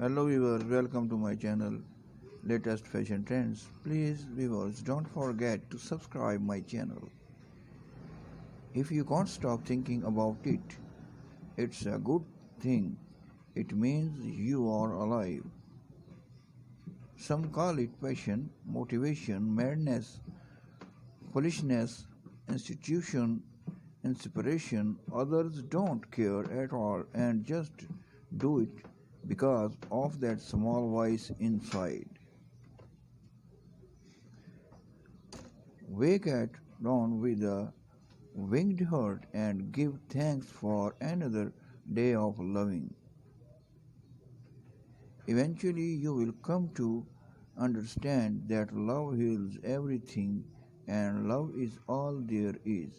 Hello viewers, welcome to my channel Latest Fashion Trends. Please viewers, don't forget to subscribe my channel. If you can't stop thinking about it, it's a good thing. It means you are alive. Some call it passion, motivation, madness, foolishness, institution, inspiration. Others don't care at all and just do it because of that small voice inside. Wake at dawn with a winged heart and give thanks for another day of loving. Eventually, you will come to understand that love heals everything and love is all there is.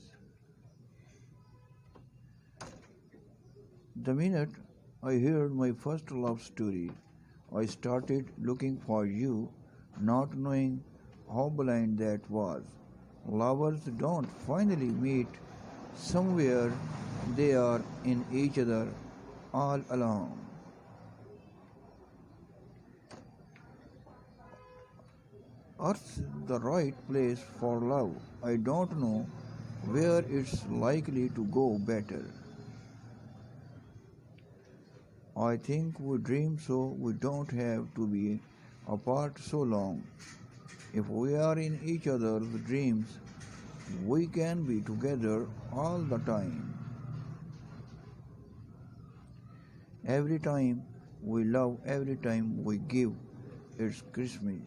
The minute I heard my first love story, I started looking for you, not knowing how blind that was. Lovers don't finally meet somewhere, they are in each other all along. Earth's the right place for love. I don't know where it's likely to go better. I think we dream so we don't have to be apart so long. If we are in each other's dreams, we can be together all the time. Every time we love, every time we give, it's Christmas.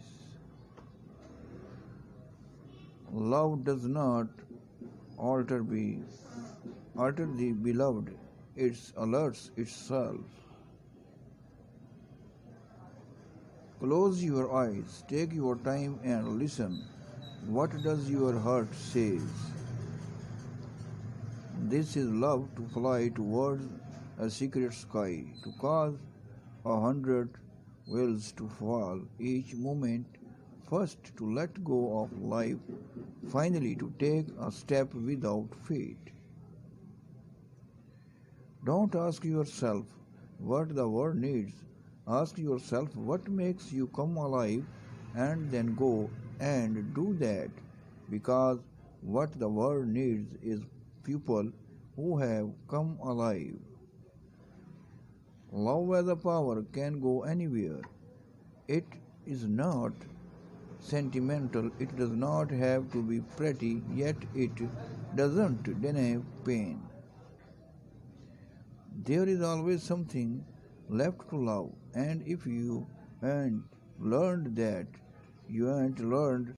Love does not alter the beloved, it alerts itself. Close your eyes, take your time and listen. What does your heart say? This is love to fly towards a secret sky, to cause 100 wheels to fall each moment, first to let go of life, finally to take a step without fate. Don't ask yourself what the world needs. Ask yourself what makes you come alive and then go and do that, because what the world needs is people who have come alive. Love as a power can go anywhere. It is not sentimental, it does not have to be pretty, yet it doesn't deny pain. There is always something left to love, and if you ain't learned that, you ain't learned